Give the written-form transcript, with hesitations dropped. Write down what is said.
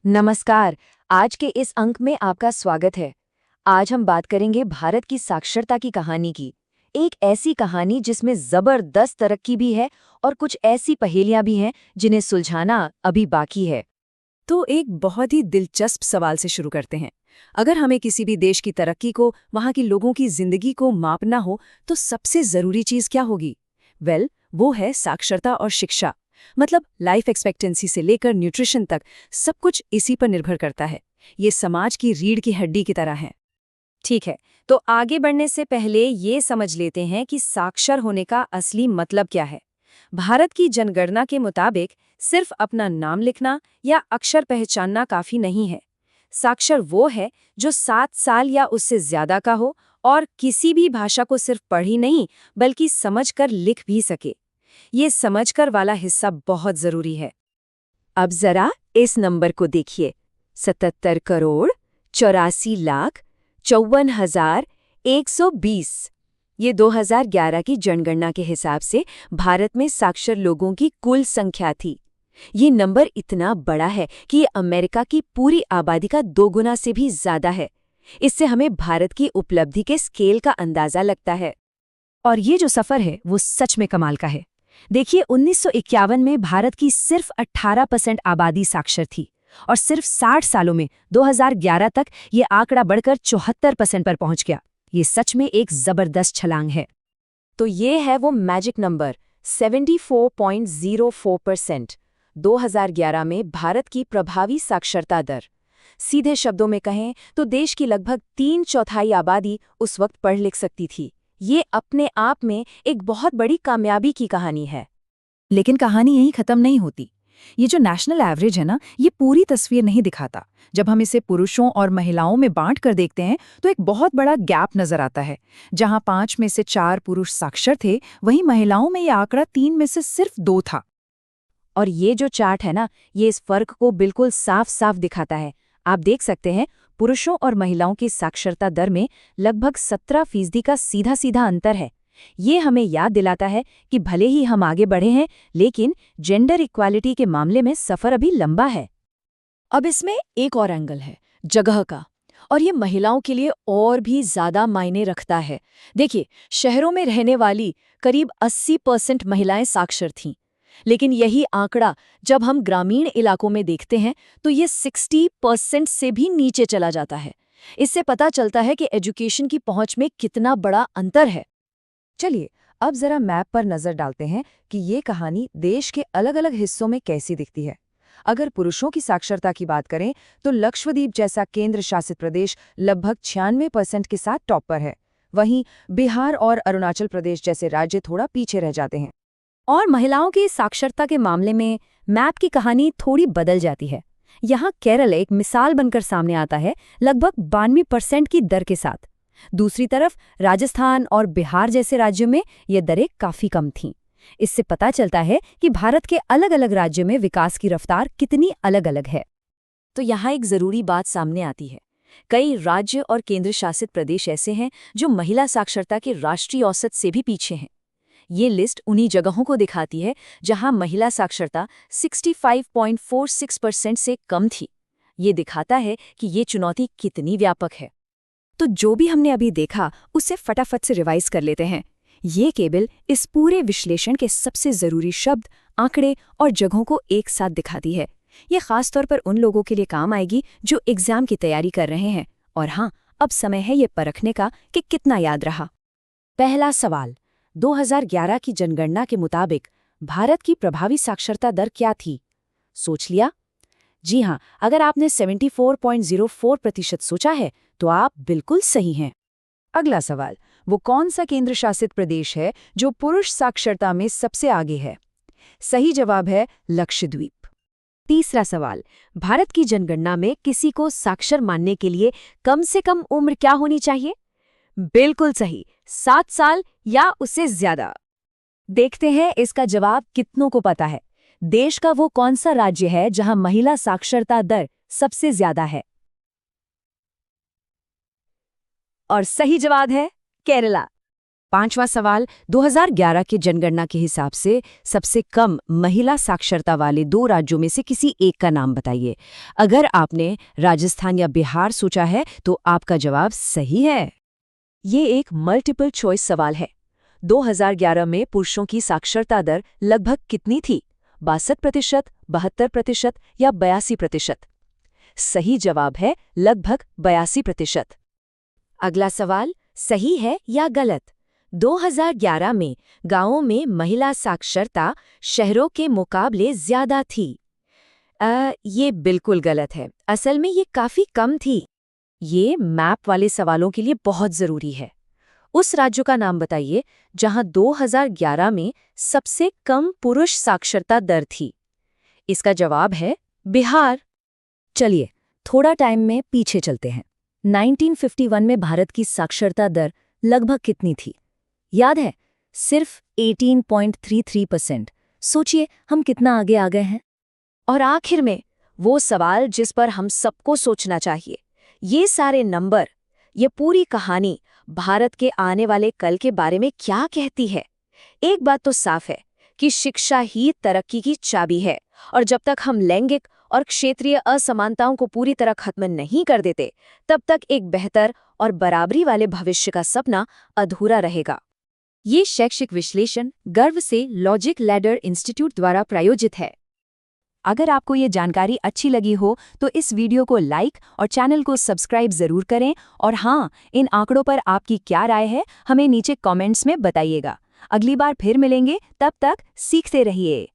नमस्कार। आज के इस अंक में आपका स्वागत है। आज हम बात करेंगे भारत की साक्षरता की कहानी की। एक ऐसी कहानी जिसमें जबरदस्त तरक्की भी है और कुछ ऐसी पहेलियां भी हैं जिन्हें सुलझाना अभी बाकी है। तो एक बहुत ही दिलचस्प सवाल से शुरू करते हैं। अगर हमें किसी भी देश की तरक्की को, वहाँ के लोगों की जिंदगी को मापना हो, तो सबसे जरूरी चीज क्या होगी? वो है साक्षरता और शिक्षा। मतलब लाइफ एक्सपेक्टेंसी से लेकर न्यूट्रिशन तक सब कुछ इसी पर निर्भर करता है। ये समाज की रीढ़ की हड्डी की तरह है। ठीक है, तो आगे बढ़ने से पहले ये समझ लेते हैं कि साक्षर होने का असली मतलब क्या है। भारत की जनगणना के मुताबिक सिर्फ अपना नाम लिखना या अक्षर पहचानना काफी नहीं है। साक्षर वो है जो 7 साल या उससे ज्यादा का हो और किसी भी भाषा को सिर्फ पढ़ ही नहीं बल्कि समझकर लिख भी सके। ये समझकर वाला हिस्सा बहुत जरूरी है। अब जरा इस नंबर को देखिए। 77,84,54,120। ये 2011 की जनगणना के हिसाब से भारत में साक्षर लोगों की कुल संख्या थी। ये नंबर इतना बड़ा है कि ये अमेरिका की पूरी आबादी का 2 गुना से भी ज्यादा है। इससे हमें भारत की उपलब्धि के स्केल का अंदाजा लगता है। और ये जो सफर है वो सच में कमाल का है। देखिए, 1951 में भारत की सिर्फ 18% आबादी साक्षर थी और सिर्फ 60 सालों में 2011 तक ये आंकड़ा बढ़कर 74% पर पहुंच गया। ये सच में एक जबरदस्त छलांग है। तो ये है वो मैजिक नंबर 74.04%। 2011 में भारत की प्रभावी साक्षरता दर। सीधे शब्दों में कहें तो देश की लगभग 3/4 आबादी उस वक्त पढ़ लिख सकती थी। ये अपने आप में एक बहुत बड़ी कामयाबी की कहानी है। लेकिन कहानी यहीं खत्म नहीं होती। ये जो नेशनल एवरेज है ना, ये पूरी तस्वीर नहीं दिखाता। जब हम इसे पुरुषों और महिलाओं में बांट कर देखते हैं तो एक बहुत बड़ा गैप नजर आता है। जहां 5 में से 4 पुरुष साक्षर थे, वहीं महिलाओं में ये आंकड़ा 3 में से सिर्फ 2 था। और ये जो चार्ट है ना, ये इस फर्क को बिल्कुल साफ साफ दिखाता है। आप देख सकते हैं, पुरुषों और महिलाओं की साक्षरता दर में लगभग 17% का सीधा सीधा अंतर है। ये हमें याद दिलाता है कि भले ही हम आगे बढ़े हैं, लेकिन जेंडर इक्वालिटी के मामले में सफर अभी लंबा है। अब इसमें एक और एंगल है, जगह का। और ये महिलाओं के लिए और भी ज्यादा मायने रखता है। देखिए, शहरों में रहने वाली करीब 80% महिलाएं साक्षर थीं। लेकिन यही आंकड़ा जब हम ग्रामीण इलाकों में देखते हैं तो ये 60% से भी नीचे चला जाता है। इससे पता चलता है कि एजुकेशन की पहुंच में कितना बड़ा अंतर है। चलिए, अब जरा मैप पर नजर डालते हैं कि ये कहानी देश के अलग-अलग हिस्सों में कैसी दिखती है। अगर पुरुषों की साक्षरता की बात करें तो लक्षद्वीप जैसा केंद्र शासित प्रदेश लगभग 96% के साथ टॉप पर है। वहीं बिहार और अरुणाचल प्रदेश जैसे राज्य थोड़ा पीछे रह जाते हैं। और महिलाओं की साक्षरता के मामले में मैप की कहानी थोड़ी बदल जाती है। यहाँ केरल एक मिसाल बनकर सामने आता है, लगभग 92% की दर के साथ। दूसरी तरफ राजस्थान और बिहार जैसे राज्यों में ये दरें काफी कम थीं। इससे पता चलता है कि भारत के अलग अलग राज्यों में विकास की रफ्तार कितनी अलग अलग है। तो यहाँ एक जरूरी बात सामने आती है। कई राज्य और केंद्र शासित प्रदेश ऐसे हैं जो महिला साक्षरता के राष्ट्रीय औसत से भी पीछे हैं। ये लिस्ट उन्हीं जगहों को दिखाती है जहां महिला साक्षरता 65.46% से कम थी। ये दिखाता है कि ये चुनौती कितनी व्यापक है। तो जो भी हमने अभी देखा उसे फटाफट से रिवाइज कर लेते हैं। ये केवल इस पूरे विश्लेषण के सबसे जरूरी शब्द, आंकड़े और जगहों को एक साथ दिखाती है। ये खास तौर पर उन लोगों के लिए काम आएगी जो एग्जाम की तैयारी कर रहे हैं। और हाँ, अब समय है ये परखने का कि कितना याद रहा। पहला सवाल, 2011 की जनगणना के मुताबिक भारत की प्रभावी साक्षरता दर क्या थी? सोच लिया? जी हाँ, अगर आपने 74.04% सोचा है तो आप बिल्कुल सही हैं। अगला सवाल, वो कौन सा केंद्र शासित प्रदेश है जो पुरुष साक्षरता में सबसे आगे है? सही जवाब है लक्षद्वीप। तीसरा सवाल, भारत की जनगणना में किसी को साक्षर मानने के लिए कम से कम उम्र क्या होनी चाहिए? बिल्कुल सही, 7 साल या उससे ज्यादा। देखते हैं इसका जवाब कितनों को पता है। देश का वो कौन सा राज्य है जहां महिला साक्षरता दर सबसे ज्यादा है? और सही जवाब है केरला। 5वां सवाल, 2011 के जनगणना के हिसाब से सबसे कम महिला साक्षरता वाले 2 राज्यों में से किसी एक का नाम बताइए। अगर आपने राजस्थान या बिहार सोचा है तो आपका जवाब सही है। ये एक मल्टीपल चॉइस सवाल है। 2011 में पुरुषों की साक्षरता दर लगभग कितनी थी? 62%, 72% या 82%? सही जवाब है लगभग 82%। अगला सवाल, सही है या गलत? 2011 में गांवों में महिला साक्षरता शहरों के मुकाबले ज्यादा थी। ये बिल्कुल गलत है। असल में ये काफी कम थी। ये मैप वाले सवालों के लिए बहुत जरूरी है। उस राज्य का नाम बताइए जहां 2011 में सबसे कम पुरुष साक्षरता दर थी। इसका जवाब है बिहार। चलिए थोड़ा टाइम में पीछे चलते हैं। 1951 में भारत की साक्षरता दर लगभग कितनी थी? याद है? सिर्फ 18.33%। सोचिए हम कितना आगे आ गए हैं। और आखिर में वो सवाल जिस पर हम सबको सोचना चाहिए, ये सारे नंबर, ये पूरी कहानी भारत के आने वाले कल के बारे में क्या कहती है? एक बात तो साफ है कि शिक्षा ही तरक्की की चाबी है, और जब तक हम लैंगिक और क्षेत्रीय असमानताओं को पूरी तरह खत्म नहीं कर देते, तब तक एक बेहतर और बराबरी वाले भविष्य का सपना अधूरा रहेगा। ये शैक्षिक विश्लेषण गर्व से लॉजिक लैडर इंस्टीट्यूट द्वारा प्रायोजित है। अगर आपको ये जानकारी अच्छी लगी हो तो इस वीडियो को लाइक और चैनल को सब्सक्राइब जरूर करें, और हाँ, इन आंकड़ों पर आपकी क्या राय है हमें नीचे कमेंट्स में बताइएगा। अगली बार फिर मिलेंगे, तब तक सीखते रहिए।